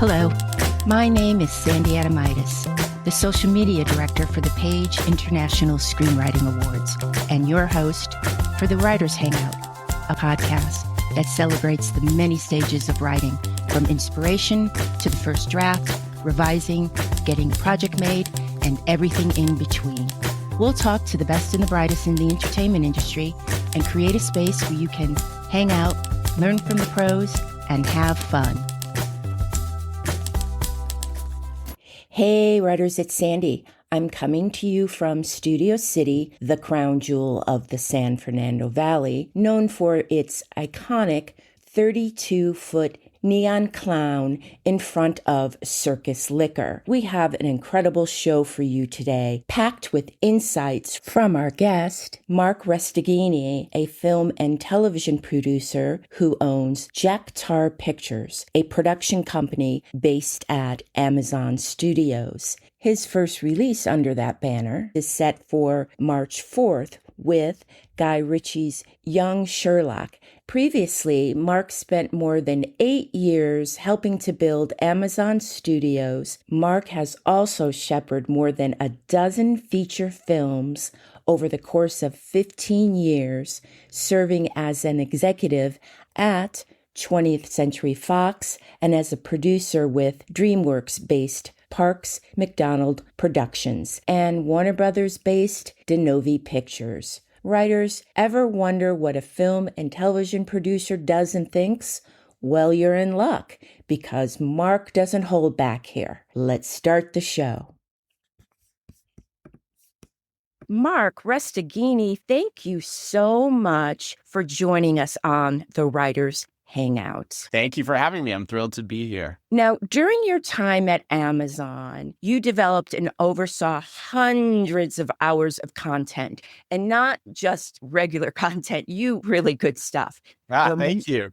Hello, my name is Sandy Adomaitis, the social media director for the Page International Screenwriting Awards, and your host for the Writers Hangout, a podcast that celebrates the many stages of writing, from inspiration to the first draft, revising, getting a project made, and everything in between. We'll talk to the best and the brightest in the entertainment industry and create a space where you can hang out, learn from the pros, and have fun. Hey, writers, it's Sandy. I'm coming to you from Studio City, the crown jewel of the San Fernando Valley, known for its iconic 32-foot neon clown in front of Circus Liquor. We have an incredible show for you today, packed with insights from our guest, Marc Resteghini, a film and television producer who owns Jack Tar Pictures, a production company based at Amazon Studios. His first release under that banner is set for March 4th with Guy Ritchie's Young Sherlock. Previously, Marc spent more than 8 years helping to build Amazon Studios. Marc has also shepherded more than a dozen feature films over the course of 15 years, serving as an executive at 20th Century Fox and as a producer with DreamWorks-based Parks McDonald Productions and Warner Brothers-based Denovi Pictures. Writers, ever wonder what a film and television producer does and thinks? Well, you're in luck, because Marc doesn't hold back here. Let's start the show. Marc Resteghini, thank you so much for joining us on the Writers Hangout. Thank you for having me. I'm thrilled to be here. Now, during your time at Amazon, you developed and oversaw hundreds of hours of content, and not just regular content, really good stuff. Thank you.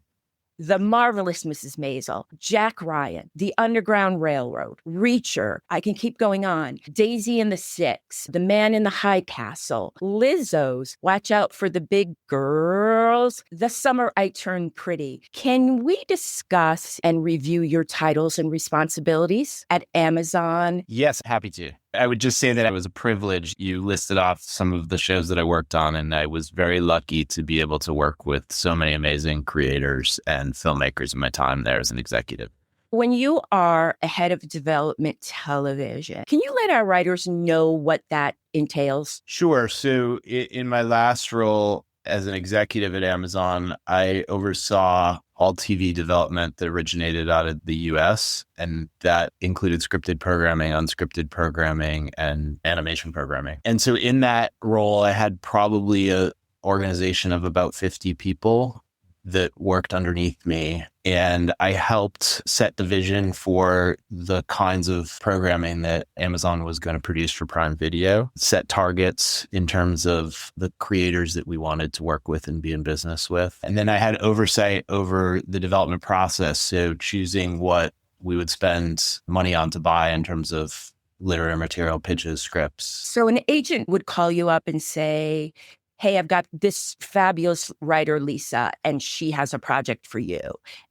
The Marvelous Mrs. Maisel, Jack Ryan, The Underground Railroad, Reacher, I can keep going on, Daisy and the Six, The Man in the High Castle, Lizzo's Watch Out for the Big Girls, The Summer I Turned Pretty. Can we discuss and review your titles and responsibilities at Amazon? Yes, happy to. I would just say that it was a privilege. You listed off some of the shows that I worked on, and I was very lucky to be able to work with so many amazing creators and filmmakers in my time there as an executive. When you are a head of development television, can you let our writers know what that entails? Sure. So in my last role as an executive at Amazon, I oversaw all TV development that originated out of the US, and that included scripted programming, unscripted programming, and animation programming. And so in that role, I had probably an organization of about 50 people that worked underneath me. And I helped set the vision for the kinds of programming that Amazon was going to produce for Prime Video, set targets in terms of the creators that we wanted to work with and be in business with. And then I had oversight over the development process. So choosing what we would spend money on to buy in terms of literary material, pitches, scripts. So an agent would call you up and say, hey, I've got this fabulous writer, Lisa, and she has a project for you.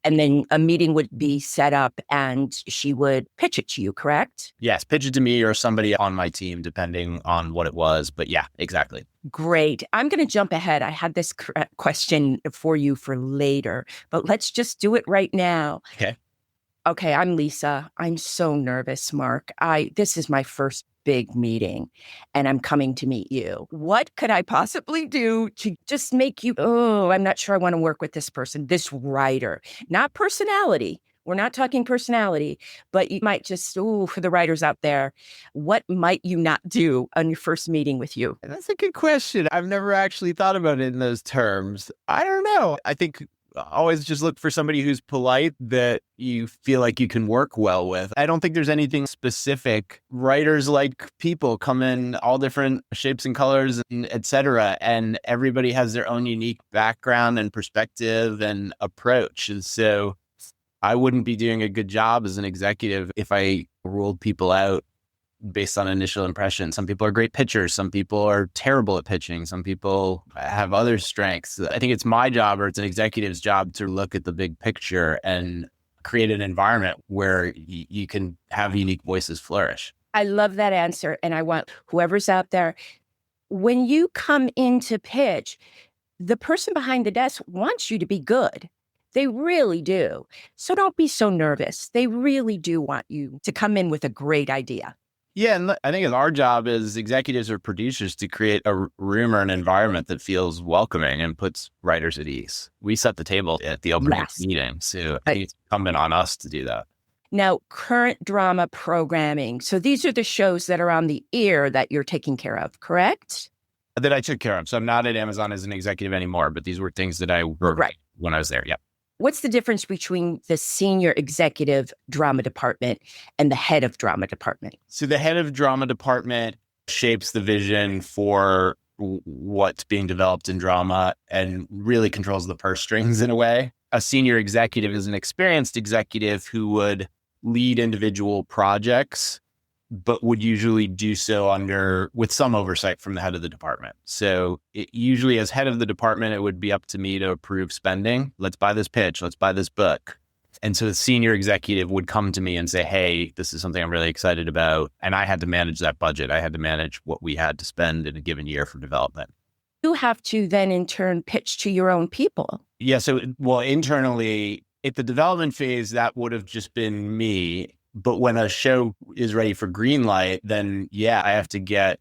And then a meeting would be set up and she would pitch it to you, correct? Yes, pitch it to me or somebody on my team, depending on what it was. But yeah, exactly. Great. I'm going to jump ahead. I had this question for you for later, but let's just do it right now. Okay, I'm Lisa. I'm so nervous, Marc. This is my first big meeting and I'm coming to meet you. What could I possibly do to just make you, I'm not sure I want to work with this person, this writer, not personality. We're not talking personality, but you might just, for the writers out there, what might you not do on your first meeting with you? That's a good question. I've never actually thought about it in those terms. I don't know. I think always just look for somebody who's polite that you feel like you can work well with. I don't think there's anything specific. Writers like people come in all different shapes and colors and et cetera. And everybody has their own unique background and perspective and approach. And so I wouldn't be doing a good job as an executive if I ruled people out based on initial impression. Some people are great pitchers. Some people are terrible at pitching. Some people have other strengths. I think it's my job, or it's an executive's job, to look at the big picture and create an environment where you can have unique voices flourish. I love that answer. And I want whoever's out there, when you come in to pitch, the person behind the desk wants you to be good. They really do. So don't be so nervous. They really do want you to come in with a great idea. Yeah, and I think it's our job as executives or producers to create a room or an environment that feels welcoming and puts writers at ease. We set the table at the opening meeting, so I think it's incumbent on us to do that. Now, current drama programming. So these are the shows that are on the air that you're taking care of, correct? That I took care of. So I'm not at Amazon as an executive anymore, but these were things that I wrote when I was there. Yep. What's the difference between the senior executive drama department and the head of drama department? So the head of drama department shapes the vision for what's being developed in drama and really controls the purse strings in a way. A senior executive is an experienced executive who would lead individual projects, but would usually do so with some oversight from the head of the department. So usually as head of the department, it would be up to me to approve spending. Let's buy this pitch. Let's buy this book. And so the senior executive would come to me and say, hey, this is something I'm really excited about. And I had to manage that budget. I had to manage what we had to spend in a given year for development. You have to then in turn pitch to your own people. Yeah. So, internally, at the development phase, that would have just been me. But when a show is ready for green light, then I have to get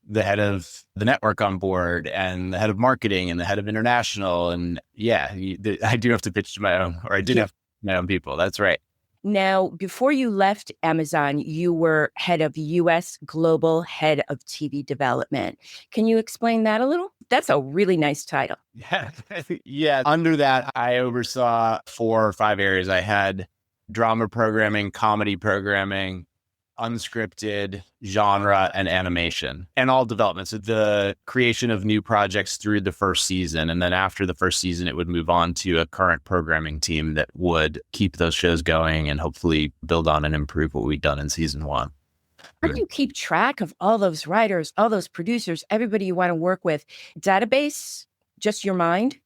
the head of the network on board and the head of marketing and the head of international. And I do have to pitch to my own, or I did have my own people. That's right. Now, before you left Amazon, you were head of US Global Head of TV Development. Can you explain that a little? That's a really nice title. Yeah. Under that, I oversaw 4 or 5 areas. I had drama programming, comedy programming, unscripted, genre, and animation, and all development. So the creation of new projects through the first season. And then after the first season, it would move on to a current programming team that would keep those shows going and hopefully build on and improve what we'd done in season 1. How do you keep track of all those writers, all those producers, everybody you want to work with? Database, just your mind?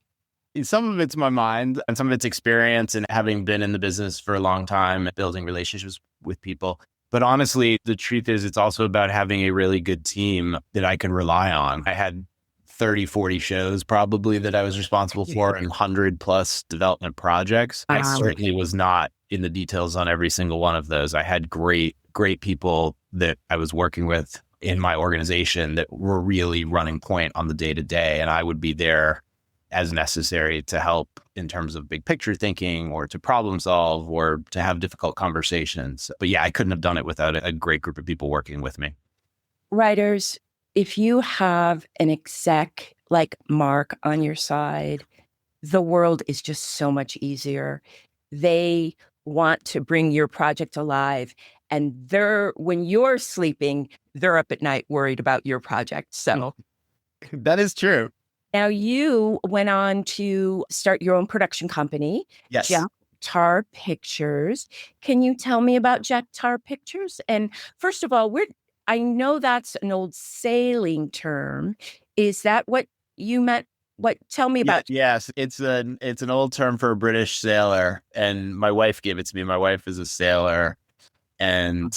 Some of it's my mind and some of it's experience and having been in the business for a long time, building relationships with people. But honestly, the truth is it's also about having a really good team that I can rely on. I had 30, 40 shows probably that I was responsible for and 100 plus development projects. I certainly was not in the details on every single one of those. I had great people that I was working with in my organization that were really running point on the day-to-day. And I would be there as necessary to help in terms of big picture thinking or to problem solve or to have difficult conversations. But I couldn't have done it without a great group of people working with me. Writers, if you have an exec like Marc on your side, the world is just so much easier. They want to bring your project alive. And when you're sleeping, they're up at night worried about your project. So that is true. Now you went on to start your own production company. Yes. Jack Tar Pictures. Can you tell me about Jack Tar Pictures? And first of all, I know that's an old sailing term. Is that what you meant? Tell me about. Yes, it's an old term for a British sailor, and my wife gave it to me. My wife is a sailor, and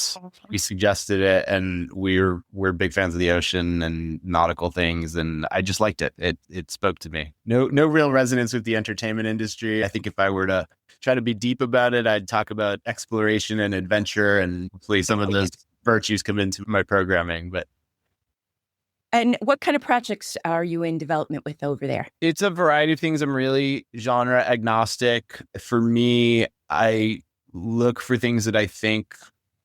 we suggested it, and we're big fans of the ocean and nautical things, and I just liked it. It spoke to me. No real resonance with the entertainment industry. I think if I were to try to be deep about it, I'd talk about exploration and adventure, and hopefully some of those virtues come into my programming. And what kind of projects are you in development with over there? It's a variety of things. I'm really genre agnostic. For me, I look for things that I think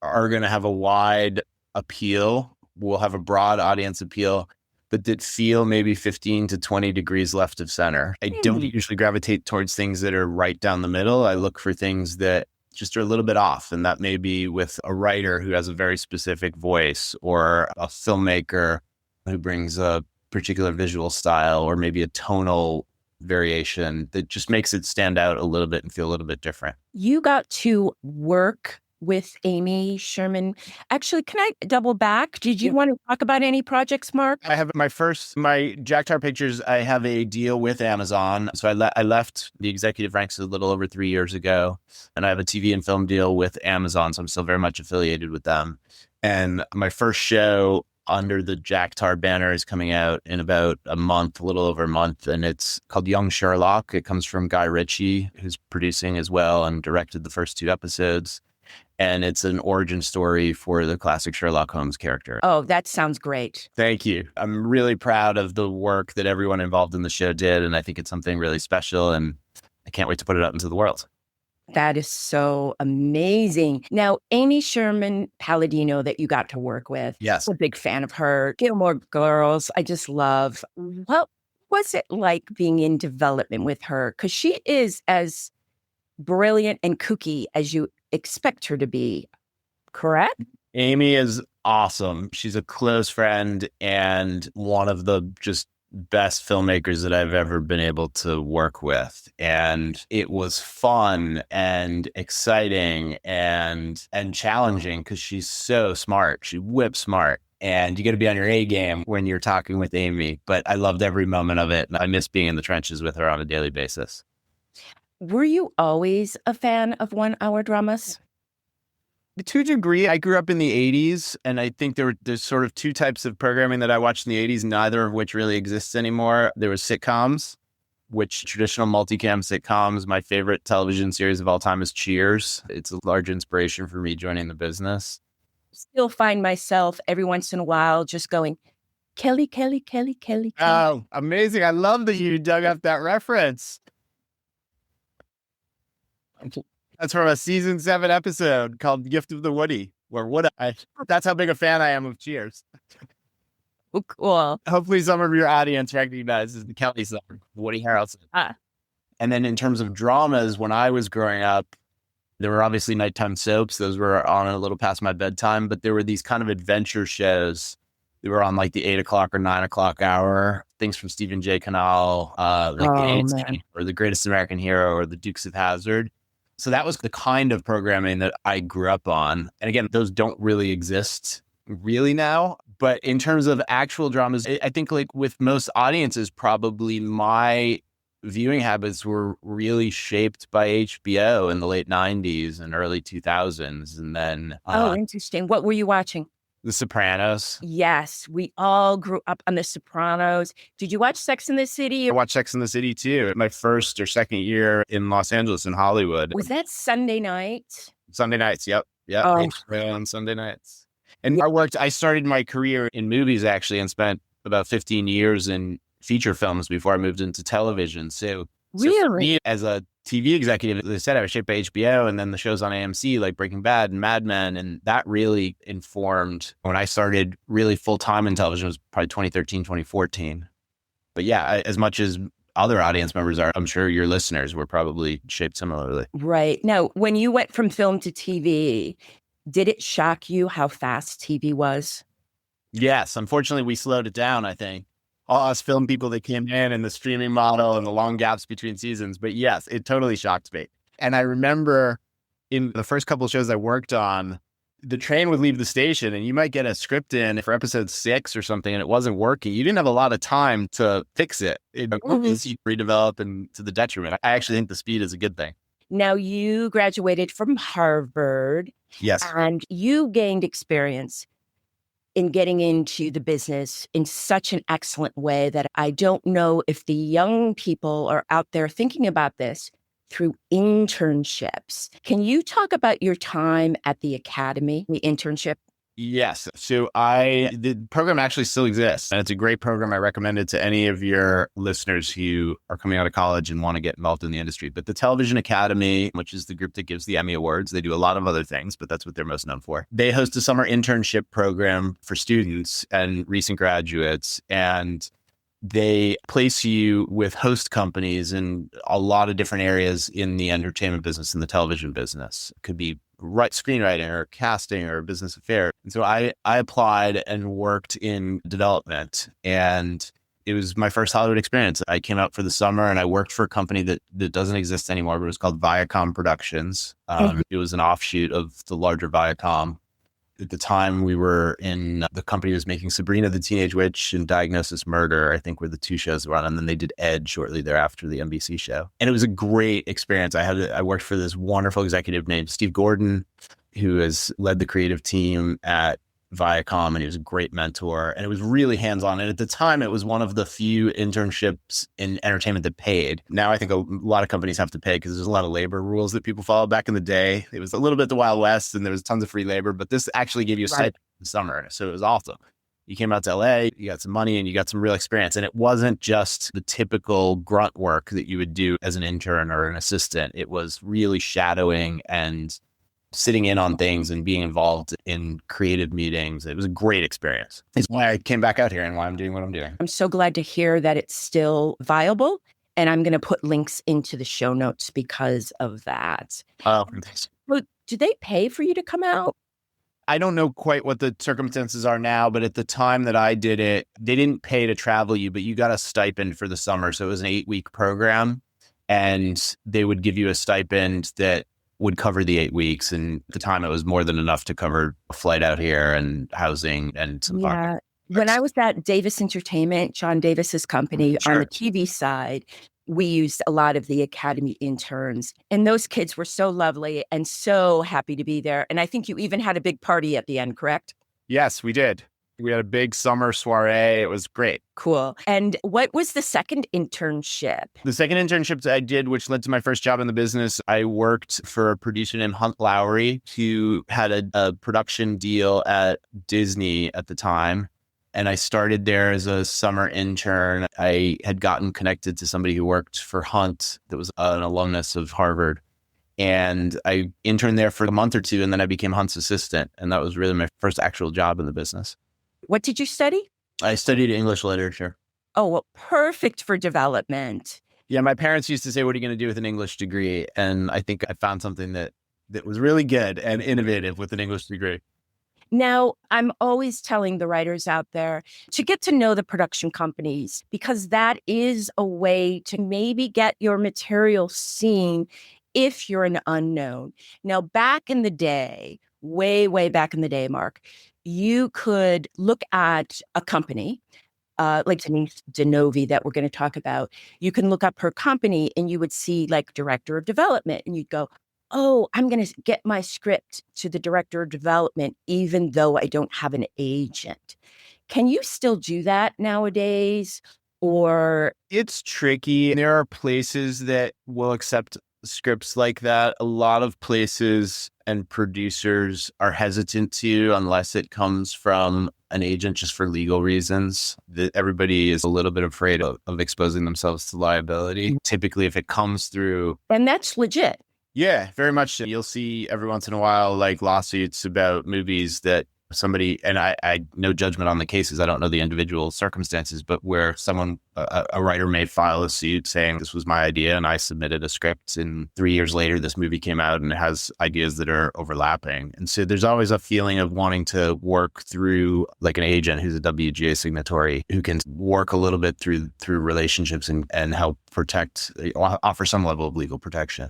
are going to have a wide appeal, will have a broad audience appeal, but that feel maybe 15 to 20 degrees left of center. I don't usually gravitate towards things that are right down the middle. I look for things that just are a little bit off. And that may be with a writer who has a very specific voice or a filmmaker who brings a particular visual style or maybe a tonal variation that just makes it stand out a little bit and feel a little bit different. You got to work with Amy Sherman. Actually, can I double back? Did you want to talk about any projects, Marc? I have my Jack Tar Pictures. I have a deal with Amazon. So I left the executive ranks a little over 3 years ago, and I have a TV and film deal with Amazon. So I'm still very much affiliated with them. And my first show under the Jack Tar banner is coming out in about a month, a little over a month. And it's called Young Sherlock. It comes from Guy Ritchie, who's producing as well and directed the first 2 episodes. And it's an origin story for the classic Sherlock Holmes character. Oh, that sounds great. Thank you. I'm really proud of the work that everyone involved in the show did. And I think it's something really special. And I can't wait to put it out into the world. That is so amazing. Now, Amy Sherman Palladino that you got to work with. Yes. I'm a big fan of her. Gilmore Girls, I just love. What was it like being in development with her? Because she is as brilliant and kooky as you expect her to be, correct? Amy is awesome. She's a close friend and one of the just best filmmakers that I've ever been able to work with. And it was fun and exciting and challenging because she's so smart. She whip smart. And you got to be on your A game when you're talking with Amy. But I loved every moment of it. And I miss being in the trenches with her on a daily basis. Were you always a fan of 1 hour dramas? To a degree, I grew up in the 80s, and I think there's sort of 2 types of programming that I watched in the 80s, neither of which really exists anymore. There was sitcoms, which traditional multicam sitcoms. My favorite television series of all time is Cheers. It's a large inspiration for me joining the business. Still find myself every once in a while just going, Kelly, Kelly, Kelly, Kelly, Kelly. Oh, amazing. I love that you dug up that reference. That's from a season 7 episode called Gift of the Woody, where that's how big a fan I am of Cheers. Oh, cool. Hopefully some of your audience recognizes the Kelly song, Woody Harrelson. And then in terms of dramas, when I was growing up, there were obviously nighttime soaps. Those were on a little past my bedtime, but there were these kind of adventure shows. They were on like the 8 o'clock or 9 o'clock hour. Things from Stephen J. Cannell, or The Greatest American Hero, or The Dukes of Hazzard. So that was the kind of programming that I grew up on. And again, those don't really exist really now. But in terms of actual dramas, I think like with most audiences, probably my viewing habits were really shaped by HBO in the late 90s and early 2000s. And then... interesting. What were you watching? The Sopranos. Yes, we all grew up on The Sopranos. Did you watch Sex and the City? I watched Sex and the City too. My first or second year in Los Angeles, in Hollywood. Was that Sunday night? Sunday nights, yep. Yeah, on Sunday nights. And I started my career in movies actually and spent about 15 years in feature films before I moved into television. So for me, as a TV executive, as I said, I was shaped by HBO and then the shows on AMC like Breaking Bad and Mad Men. And that really informed when I started really full-time in television. It was probably 2013, 2014. But yeah, as much as other audience members are, I'm sure your listeners were probably shaped similarly. Right. Now, when you went from film to TV, did it shock you how fast TV was? Yes. Unfortunately, we slowed it down, I think. All us film people that came in and the streaming model and the long gaps between seasons. But yes, it totally shocked me. And I remember in the first couple of shows I worked on, the train would leave the station and you might get a script in for episode 6 or something and it wasn't working. You didn't have a lot of time to fix it. You redevelop and to the detriment. I actually think the speed is a good thing. Now, you graduated from Harvard. Yes. And you gained experience in getting into the business in such an excellent way that I don't know if the young people are out there thinking about this through internships. Can you talk about your time at the academy, the internship? Yes. So the program actually still exists and it's a great program. I recommend it to any of your listeners who are coming out of college and want to get involved in the industry. But the Television Academy, which is the group that gives the Emmy Awards, they do a lot of other things, but that's what they're most known for. They host a summer internship program for students and recent graduates, and they place you with host companies in a lot of different areas in the entertainment business and the television business. It could be screenwriting or casting or business affairs. And so I applied and worked in development. And it was my first Hollywood experience. I came out for the summer and I worked for a company that doesn't exist anymore, but it was called Viacom Productions. It was an offshoot of the larger Viacom. At the time, we were in, the company was making Sabrina the Teenage Witch and Diagnosis Murder, I think were the two shows that were on. And then they did Ed shortly thereafter, the NBC show. And it was a great experience. I worked for this wonderful executive named Steve Gordon, who has led the creative team at Viacom, and he was a great mentor, and it was really hands-on. And at the time, it was one of the few internships in entertainment that paid. Now I think a lot of companies have to pay because there's a lot of labor rules that people follow. Back in the day, it was a little bit the Wild West and there was tons of free labor, but this actually gave you a stipend in the summer. So it was awesome. You came out to LA, you got some money and you got some real experience. And it wasn't just the typical grunt work that you would do as an intern or an assistant. It was really shadowing and sitting in on things and being involved in creative meetings. It was a great experience. It's why I came back out here and why I'm doing what I'm doing. I'm so glad to hear that it's still viable. And I'm going to put links into the show notes because of that. Oh, But do they pay for you to come out? I don't know quite what the circumstances are now, but at the time that I did it, they didn't pay to travel you, but you got a stipend for the summer. So it was an 8-week program and they would give you a stipend that would cover the 8 weeks. And at the time it was more than enough to cover a flight out here and housing and some Yeah. When I was at Davis Entertainment, John Davis's company, on the TV side, we used a lot of the Academy interns, and those kids were so lovely and so happy to be there. And I think you even had a big party at the end, correct? Yes, we did. We had a big summer soiree. It was great. Cool. And what was the second internship? The second internship that I did, which led to my first job in the business, I worked for a producer named Hunt Lowry, who had a production deal at Disney at the time. And I started there as a summer intern. I had gotten connected to somebody who worked for Hunt that was an alumnus of Harvard. And I interned there for a month or two, and then I became Hunt's assistant. And that was really my first actual job in the business. What did you study? I studied English literature. Oh, well, perfect for development. Yeah, my parents used to say, what are you going to do with an English degree? And I think I found something that was really good and innovative with an English degree. Now, I'm always telling the writers out there to get to know the production companies, because that is a way to maybe get your material seen if you're an unknown. Now, back in the day, way, way back in the day, Marc, you could look at a company like Denise DeNovi that we're going to talk about. You can look up her company and you would see like director of development and you'd go, oh, I'm going to get my script to the director of development, even though I don't have an agent. Can you still do that nowadays? Or it's tricky. There are places that will accept scripts like that. A lot of places and producers are hesitant to, unless it comes from an agent just for legal reasons. That everybody is a little bit afraid of exposing themselves to liability. Typically, if it comes through. And that's legit. Yeah, very much so. You'll see every once in a while, like lawsuits about movies that somebody, and I no judgment on the cases, I don't know the individual circumstances, but where someone, a writer may file a suit saying this was my idea and I submitted a script, and 3 years later this movie came out and it has ideas that are overlapping. And so there's always a feeling of wanting to work through like an agent who's a WGA signatory who can work a little bit through relationships and help protect, offer some level of legal protection.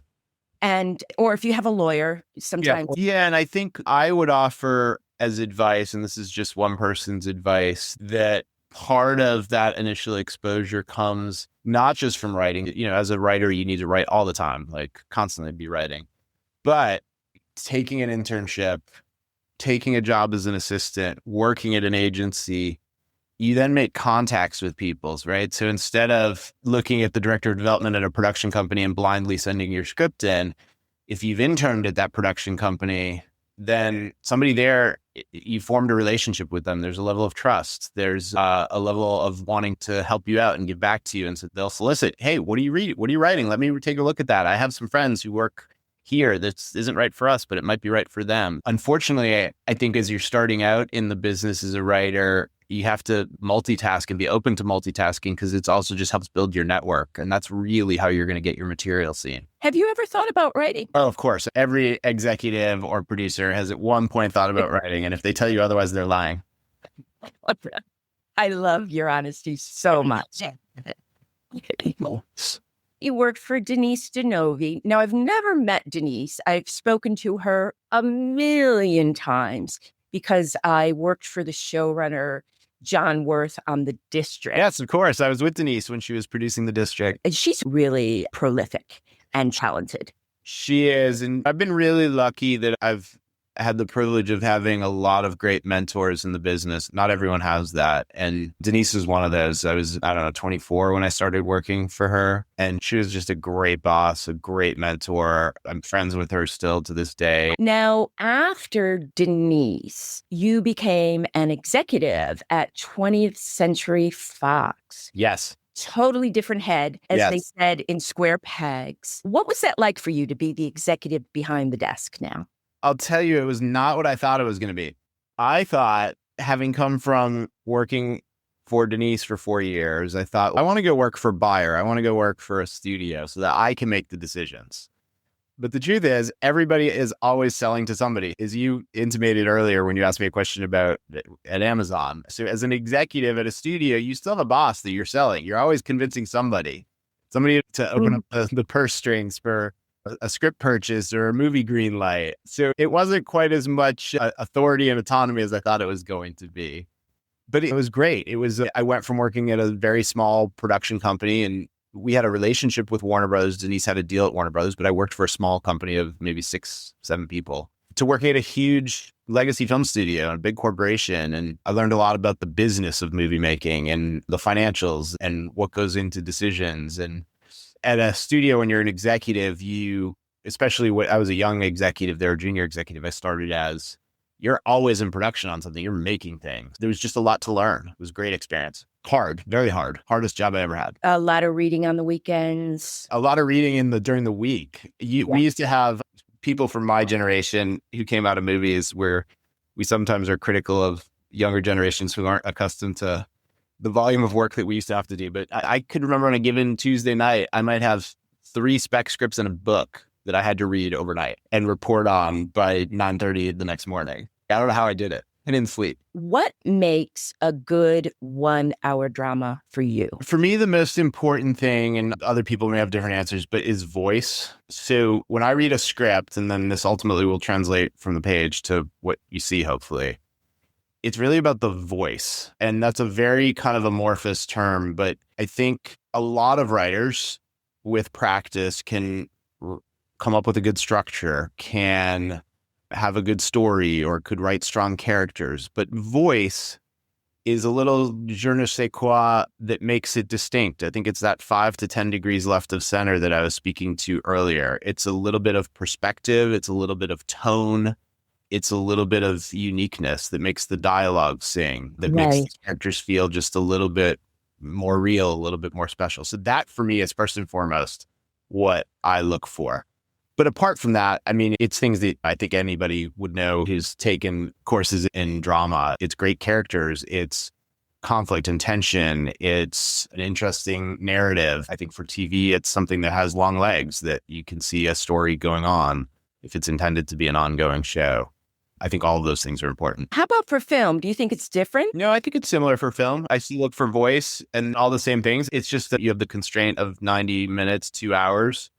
And, or if you have a lawyer, sometimes. Yeah. And I think I would offer as advice, and this is just one person's advice, that part of that initial exposure comes not just from writing. You know, as a writer, you need to write all the time, like constantly be writing, but taking an internship, taking a job as an assistant, working at an agency, you then make contacts with people, right? So instead of looking at the director of development at a production company and blindly sending your script in, if you've interned at that production company, then somebody there, you formed a relationship with them. There's a level of trust. There's a level of wanting to help you out and give back to you. And so they'll solicit, hey, what do you read? What are you writing? Let me take a look at that. I have some friends who work here. This isn't right for us, but it might be right for them. Unfortunately, I think as you're starting out in the business as a writer, you have to multitask and be open to multitasking because it's also just helps build your network. And that's really how you're going to get your material seen. Have you ever thought about writing? Oh, of course. Every executive or producer has at one point thought about writing. And if they tell you otherwise, they're lying. I love your honesty so much. You worked for Denise DeNovi. Now, I've never met Denise. I've spoken to her a million times because I worked for the showrunner, John Worth, on The District. Yes, of course. I was with Denise when she was producing The District. And she's really prolific and talented. She is. And I've been really lucky that I've had the privilege of having a lot of great mentors in the business. Not everyone has that. And Denise is one of those. I was, 24 when I started working for her. And she was just a great boss, a great mentor. I'm friends with her still to this day. Now, after Denise, you became an executive at 20th Century Fox. Yes. Totally different head, as they said in Square Pegs. What was that like for you to be the executive behind the desk now? I'll tell you, it was not what I thought it was going to be. I thought, having come from working for Denise for 4 years, I thought, I want to go work for Bayer. I want to go work for a studio so that I can make the decisions. But the truth is, everybody is always selling to somebody, as you intimated earlier when you asked me a question about at Amazon. So as an executive at a studio, you still have a boss that you're selling. You're always convincing somebody to open up the purse strings for a script purchase or a movie green light. So it wasn't quite as much authority and autonomy as I thought it was going to be. But it was great. I went from working at a very small production company, and we had a relationship with Warner Brothers. Denise had a deal at Warner Brothers, but I worked for a small company of maybe 6, 7 people, to working at a huge legacy film studio and a big corporation. And I learned a lot about the business of movie making and the financials and what goes into decisions. And at a studio, when you're an executive, especially when I was a young executive there, junior executive, I started as, you're always in production on something. You're making things. There was just a lot to learn. It was a great experience. Hard, very hard. Hardest job I ever had. A lot of reading on the weekends. A lot of reading during the week. We used to have people from my generation who came out of movies where we sometimes are critical of younger generations who aren't accustomed to the volume of work that we used to have to do. But I could remember on a given Tuesday night, I might have 3 spec scripts in a book that I had to read overnight and report on by 9:30 the next morning. I don't know how I did it. I didn't sleep. What makes a good 1-hour drama for you? For me, the most important thing, and other people may have different answers, but is voice. So when I read a script, and then this ultimately will translate from the page to what you see, hopefully, it's really about the voice. And that's a very kind of amorphous term, but I think a lot of writers with practice can come up with a good structure, can have a good story, or could write strong characters. But voice is a little je ne sais quoi that makes it distinct. I think it's that 5 to 10 degrees left of center that I was speaking to earlier. It's a little bit of perspective. It's a little bit of tone. It's a little bit of uniqueness that makes the dialogue sing, that makes the characters feel just a little bit more real, a little bit more special. So that for me is first and foremost what I look for. But apart from that, I mean, it's things that I think anybody would know who's taken courses in drama. It's great characters. It's conflict and tension. It's an interesting narrative. I think for TV, it's something that has long legs, that you can see a story going on if it's intended to be an ongoing show. I think all of those things are important. How about for film? Do you think it's different? No, I think it's similar for film. I still look for voice and all the same things. It's just that you have the constraint of 90 minutes, 2 hours.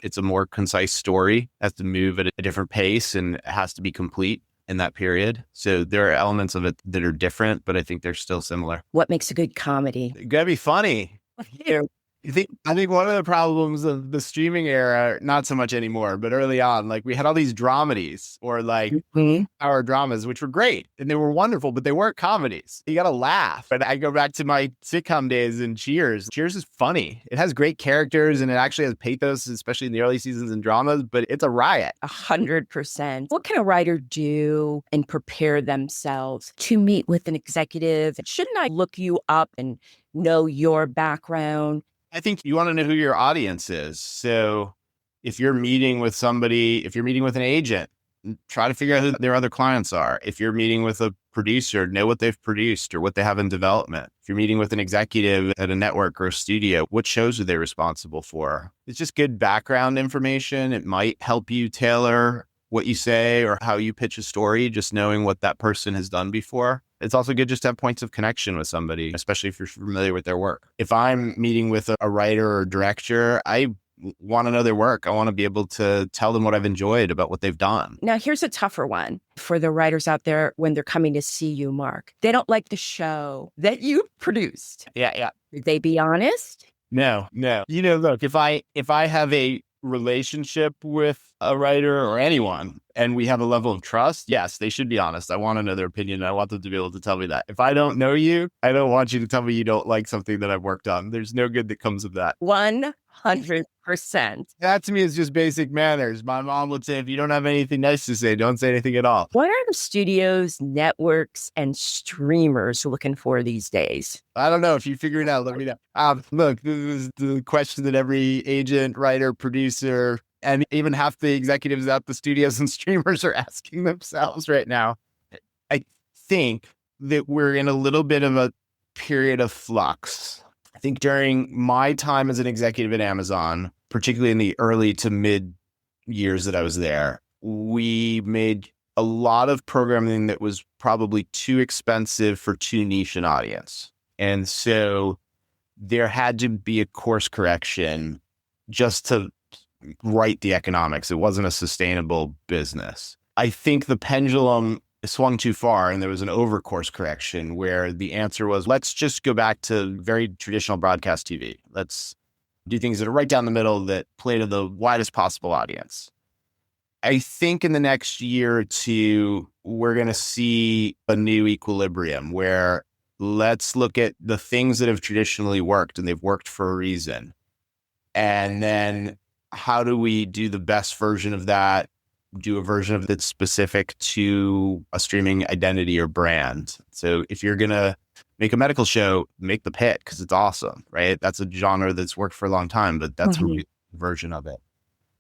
It's a more concise story, it has to move at a different pace, and it has to be complete in that period. So there are elements of it that are different, but I think they're still similar. What makes a good comedy? You gotta be funny. I think one of the problems of the streaming era, not so much anymore, but early on, like we had all these dramedies or like hour dramas, which were great and they were wonderful, but they weren't comedies. You got to laugh. And I go back to my sitcom days and Cheers. Cheers is funny. It has great characters and it actually has pathos, especially in the early seasons and dramas, but it's a riot. 100%. What can a writer do and prepare themselves to meet with an executive? Shouldn't I look you up and know your background? I think you want to know who your audience is. So if you're meeting with somebody, if you're meeting with an agent, try to figure out who their other clients are. If you're meeting with a producer, know what they've produced or what they have in development. If you're meeting with an executive at a network or a studio, what shows are they responsible for? It's just good background information. It might help you tailor what you say or how you pitch a story, just knowing what that person has done before. It's also good just to have points of connection with somebody, especially if you're familiar with their work. If I'm meeting with a writer or director, I want to know their work. I want to be able to tell them what I've enjoyed about what they've done. Now, here's a tougher one for the writers out there when they're coming to see you, Marc. They don't like the show that you produced. Yeah. Would they be honest? No. Look, if I have a relationship with a writer or anyone and we have a level of trust, yes, they should be honest. I want to know their opinion. I want them to be able to tell me that. If I don't know you, I don't want you to tell me you don't like something that I've worked on. There's no good that comes of that. 100%. That to me is just basic manners. My mom would say, if you don't have anything nice to say, don't say anything at all. What are the studios, networks, and streamers looking for these days? I don't know. If you figure it out, let me know. Look, this is the question that every agent, writer, producer, and even half the executives at the studios and streamers are asking themselves right now. I think that we're in a little bit of a period of flux. I think during my time as an executive at Amazon, particularly in the early to mid years that I was there, we made a lot of programming that was probably too expensive for too niche an audience. And so there had to be a course correction just to right the economics. It wasn't a sustainable business. I think the pendulum swung too far and there was an over course correction where the answer was, let's just go back to very traditional broadcast TV. Let's do things that are right down the middle that play to the widest possible audience. I think in the next year or two, we're going to see a new equilibrium where let's look at the things that have traditionally worked and they've worked for a reason. And then how do we do the best version of that? Do a version of it that's specific to a streaming identity or brand. So if you're going to make a medical show, make The Pit because it's awesome, right? That's a genre that's worked for a long time, but that's a version of it.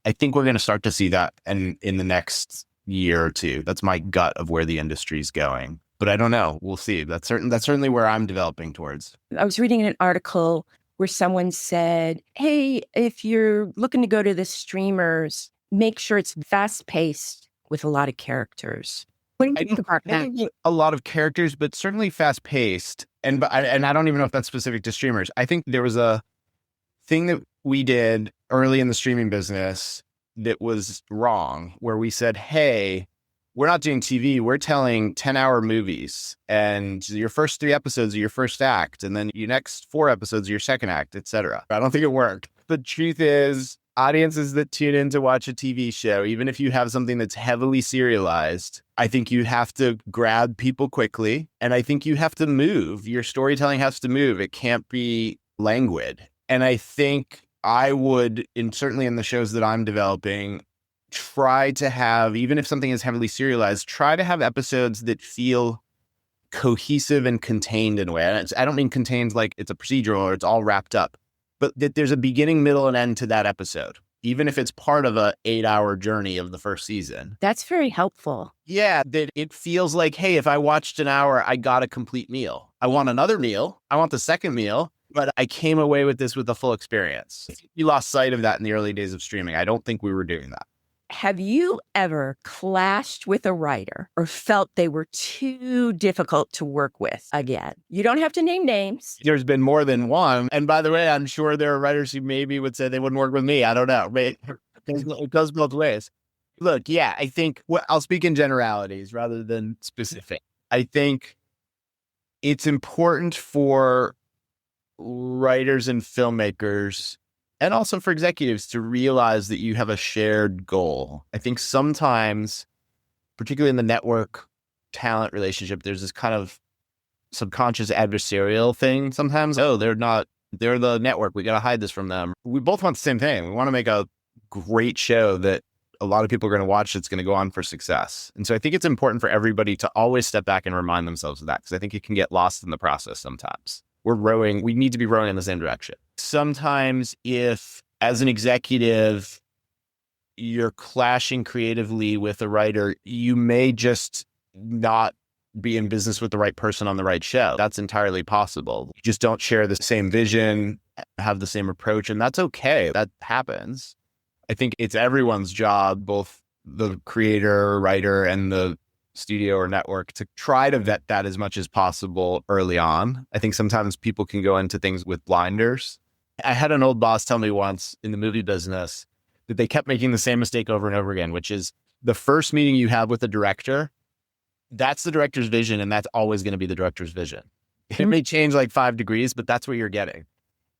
I think we're going to start to see that in the next year or two. That's my gut of where the industry's going. But I don't know. We'll see. That's certainly where I'm developing towards. I was reading an article where someone said, hey, if you're looking to go to the streamers, make sure it's fast-paced with a lot of characters. What do you think about that? A lot of characters, but certainly fast-paced. And I don't even know if that's specific to streamers. I think there was a thing that we did early in the streaming business that was wrong, where we said, hey, we're not doing TV. We're telling 10-hour movies. And your first 3 episodes are your first act. And then your next 4 episodes are your second act, etc. I don't think it worked. The truth is, audiences that tune in to watch a TV show, even if you have something that's heavily serialized, I think you have to grab people quickly. And I think you have to move. Your storytelling has to move. It can't be languid. And I think I would, certainly in the shows that I'm developing, try to have, even if something is heavily serialized, try to have episodes that feel cohesive and contained in a way. And I don't mean contained like it's a procedural or it's all wrapped up, but that there's a beginning, middle, and end to that episode, even if it's part of a 8-hour journey of the first season. That's very helpful. Yeah, that it feels like, hey, if I watched an hour, I got a complete meal. I want another meal. I want the second meal, but I came away with this with a full experience. You lost sight of that in the early days of streaming. I don't think we were doing that. Have you ever clashed with a writer or felt they were too difficult to work with again? You don't have to name names. There's been more than one. And by the way, I'm sure there are writers who maybe would say they wouldn't work with me. I don't know. It goes both ways. Look, yeah, I think I'll speak in generalities rather than specific. I think it's important for writers and filmmakers and also for executives to realize that you have a shared goal. I think sometimes, particularly in the network talent relationship, there's this kind of subconscious adversarial thing sometimes. Oh, they're the network. We got to hide this from them. We both want the same thing. We want to make a great show that a lot of people are going to watch that's going to go on for success. And so I think it's important for everybody to always step back and remind themselves of that, because I think it can get lost in the process sometimes. We need to be rowing in the same direction. Sometimes if, as an executive, you're clashing creatively with a writer, you may just not be in business with the right person on the right show. That's entirely possible. You just don't share the same vision, have the same approach, and that's okay. That happens. I think it's everyone's job, both the creator, writer, and the studio or network to try to vet that as much as possible early on. I think sometimes people can go into things with blinders. I had an old boss tell me once in the movie business that they kept making the same mistake over and over again, which is the first meeting you have with the director, that's the director's vision, and that's always going to be the director's vision. It may change like 5 degrees, but that's what you're getting.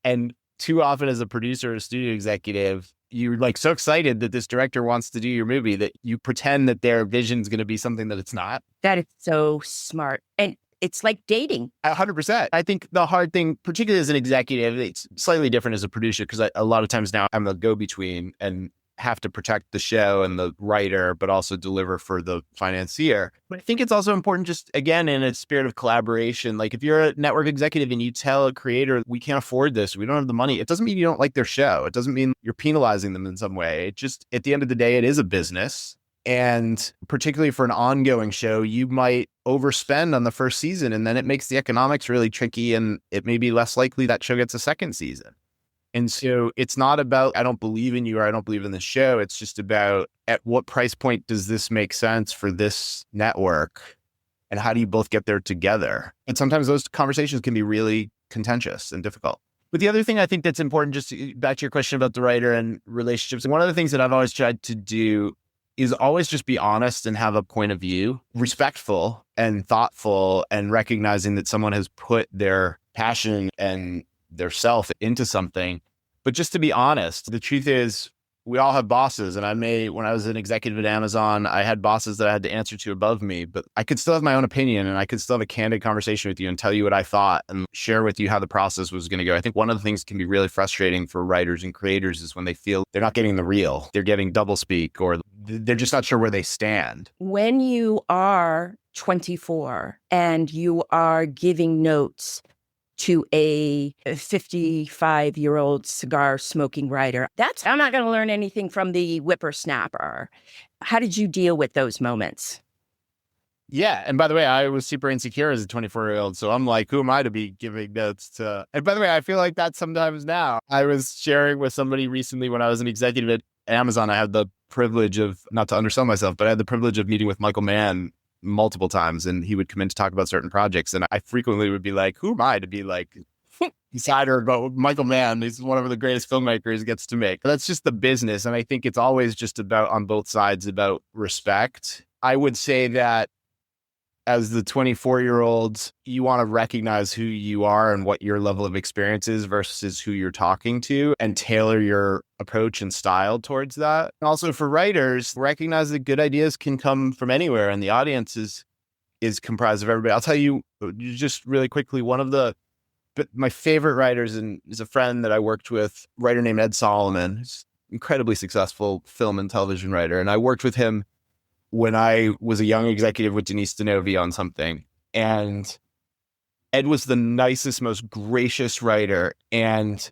And too often as a producer or a studio executive, you're like so excited that this director wants to do your movie that you pretend that their vision is going to be something that it's not. That is so smart. And it's like dating. 100%. I think the hard thing, particularly as an executive, it's slightly different as a producer because a lot of times now I'm the go-between and have to protect the show and the writer, but also deliver for the financier. But I think it's also important just, again, in a spirit of collaboration. Like if you're a network executive and you tell a creator, we can't afford this, we don't have the money, it doesn't mean you don't like their show. It doesn't mean you're penalizing them in some way. It just, at the end of the day, it is a business. And particularly for an ongoing show, you might overspend on the first season and then it makes the economics really tricky and it may be less likely that show gets a second season. And so it's not about, I don't believe in you or I don't believe in the show. It's just about at what price point does this make sense for this network? And how do you both get there together? And sometimes those conversations can be really contentious and difficult. But the other thing I think that's important, just back to your question about the writer and relationships, and one of the things that I've always tried to do is always just be honest and have a point of view, respectful and thoughtful, and recognizing that someone has put their passion and their self into something. But just to be honest, the truth is we all have bosses. And when I was an executive at Amazon, I had bosses that I had to answer to above me, but I could still have my own opinion and I could still have a candid conversation with you and tell you what I thought and share with you how the process was going to go. I think one of the things that can be really frustrating for writers and creators is when they feel they're not getting the real, they're getting doublespeak, or they're just not sure where they stand. When you are 24 and you are giving notes to a 55-year-old cigar smoking writer, I'm not going to learn anything from the whippersnapper. How did you deal with those moments? Yeah. And by the way, I was super insecure as a 24-year-old. So I'm like, who am I to be giving notes to? And by the way, I feel like that sometimes now. I was sharing with somebody recently when I was an executive at Amazon. I had the privilege of, not to undersell myself, but I had the privilege of meeting with Michael Mann multiple times, and he would come in to talk about certain projects. And I frequently would be like, who am I to be like insider about Michael Mann? He's one of the greatest filmmakers gets to make. That's just the business. And I think it's always just about, on both sides, about respect. I would say that as the 24-year-old, you want to recognize who you are and what your level of experience is versus who you're talking to, and tailor your approach and style towards that. And also for writers, recognize that good ideas can come from anywhere, and the audience is comprised of everybody. I'll tell you just really quickly, my favorite writers is a friend that I worked with, a writer named Ed Solomon, who's incredibly successful film and television writer. And I worked with him when I was a young executive with Denise Denovi on something. And Ed was the nicest, most gracious writer. And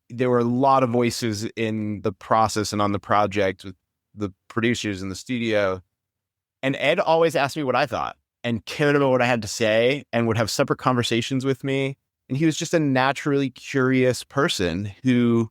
there were a lot of voices in the process and on the project with the producers in the studio. And Ed always asked me what I thought and cared about what I had to say and would have separate conversations with me. And he was just a naturally curious person who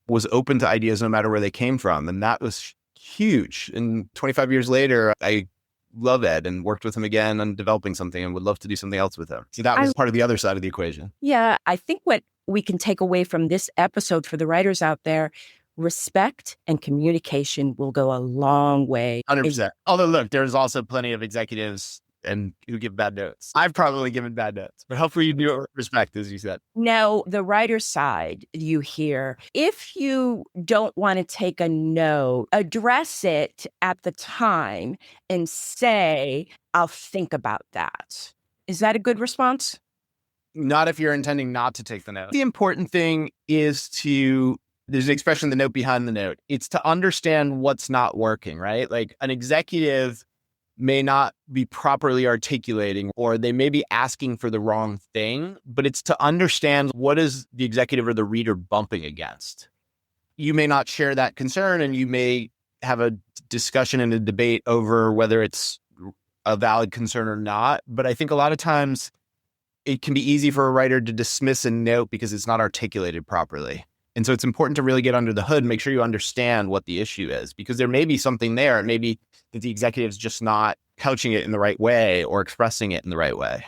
was open to ideas no matter where they came from. And that was huge. And 25 years later, I love Ed and worked with him again on developing something and would love to do something else with him. So that was part of the other side of the equation. Yeah, I think what we can take away from this episode for the writers out there, respect and communication will go a long way. 100%. Although look, there's also plenty of executives and who give bad notes. I've probably given bad notes, but hopefully you do respect, as you said. Now, the writer's side, you hear, if you don't want to take a no, address it at the time and say, I'll think about that. Is that a good response? Not if you're intending not to take the note. The important thing is there's an expression, the note behind the note. It's to understand what's not working, right? Like an executive may not be properly articulating, or they may be asking for the wrong thing, but it's to understand what is the executive or the reader bumping against. You may not share that concern, and you may have a discussion and a debate over whether it's a valid concern or not. But I think a lot of times it can be easy for a writer to dismiss a note because it's not articulated properly. And so it's important to really get under the hood and make sure you understand what the issue is, because there may be something there. It may be that the executive's just not couching it in the right way or expressing it in the right way.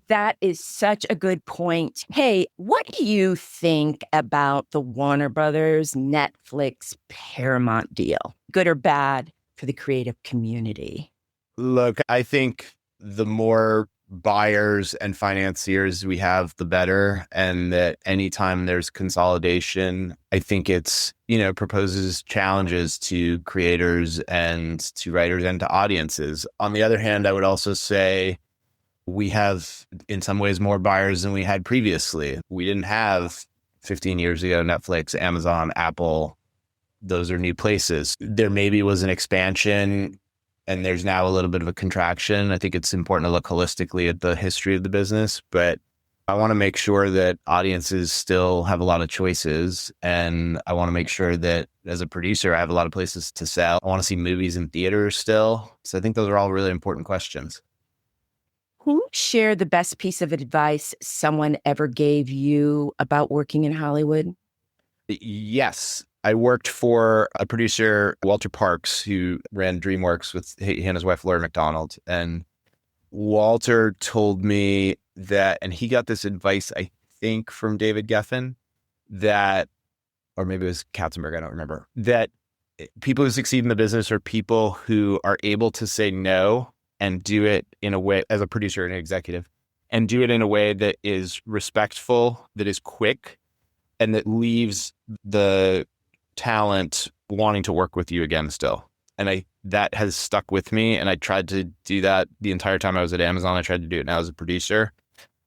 That is such a good point. Hey, what do you think about the Warner Brothers, Netflix, Paramount deal? Good or bad for the creative community? Look, I think the more buyers and financiers we have, the better. And that anytime there's consolidation, I think it's, proposes challenges to creators and to writers and to audiences. On the other hand, I would also say we have, in some ways, more buyers than we had previously. We didn't have 15 years ago, Netflix, Amazon, Apple. Those are new places. There maybe was an expansion and there's now a little bit of a contraction. I think it's important to look holistically at the history of the business, but I want to make sure that audiences still have a lot of choices. And I want to make sure that as a producer, I have a lot of places to sell. I want to see movies in theaters still. So I think those are all really important questions. Can you share the best piece of advice someone ever gave you about working in Hollywood? Yes. I worked for a producer, Walter Parks, who ran DreamWorks with he and his wife, Laura McDonald. And Walter told me that, and he got this advice, I think, from David Geffen, that, or maybe it was Katzenberg, I don't remember, that people who succeed in the business are people who are able to say no and do it in a way, as a producer and an executive, and do it in a way that is respectful, that is quick, and that leaves the talent wanting to work with you again still. And that has stuck with me. And I tried to do that the entire time I was at Amazon. I tried to do it now as a producer.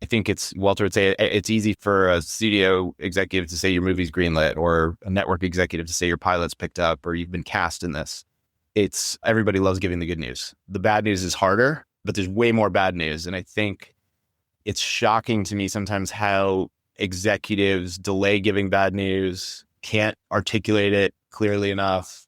I think Walter would say it's easy for a studio executive to say your movie's greenlit, or a network executive to say your pilot's picked up, or you've been cast in this. Everybody loves giving the good news. The bad news is harder, but there's way more bad news. And I think it's shocking to me sometimes how executives delay giving bad news, can't articulate it clearly enough,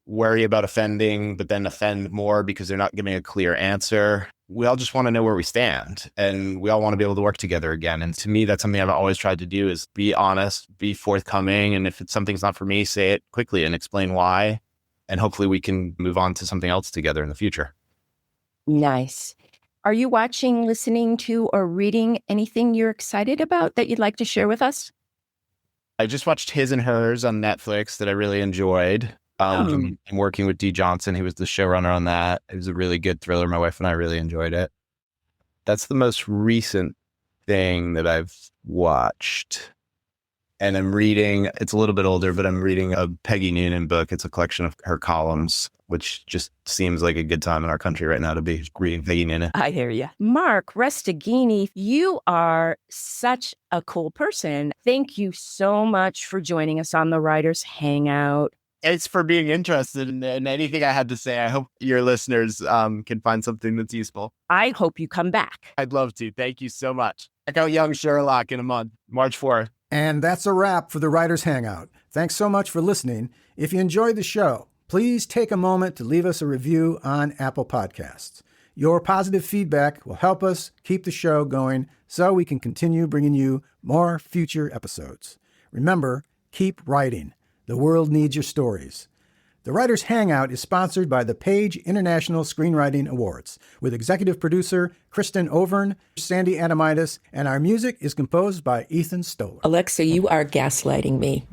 worry about offending, but then offend more because they're not giving a clear answer. We all just want to know where we stand, and we all want to be able to work together again. And to me, that's something I've always tried to do, is be honest, be forthcoming. And if something's not for me, say it quickly and explain why. And hopefully we can move on to something else together in the future. Nice. Are you watching, listening to, or reading anything you're excited about that you'd like to share with us? I just watched His and Hers on Netflix that I really enjoyed. I'm working with Dee Johnson, who was the showrunner on that. It was a really good thriller. My wife and I really enjoyed it. That's the most recent thing that I've watched. And I'm reading, it's a little bit older, but I'm reading a Peggy Noonan book. It's a collection of her columns, which just seems like a good time in our country right now to be reading Peggy Noonan. I hear you. Marc Resteghini, you are such a cool person. Thank you so much for joining us on the Writers Hangout. It's for being interested in anything I had to say. I hope your listeners can find something that's useful. I hope you come back. I'd love to. Thank you so much. Check out Young Sherlock in a month, March 4th. And that's a wrap for the Writers Hangout. Thanks so much for listening. If you enjoyed the show, please take a moment to leave us a review on Apple Podcasts. Your positive feedback will help us keep the show going so we can continue bringing you more future episodes. Remember, keep writing. The world needs your stories. The Writers Hangout is sponsored by the Page International Screenwriting Awards, with executive producer Kristin Overn, Sandy Adomaitis, and our music is composed by Ethan Stoller. Alexa, you are gaslighting me.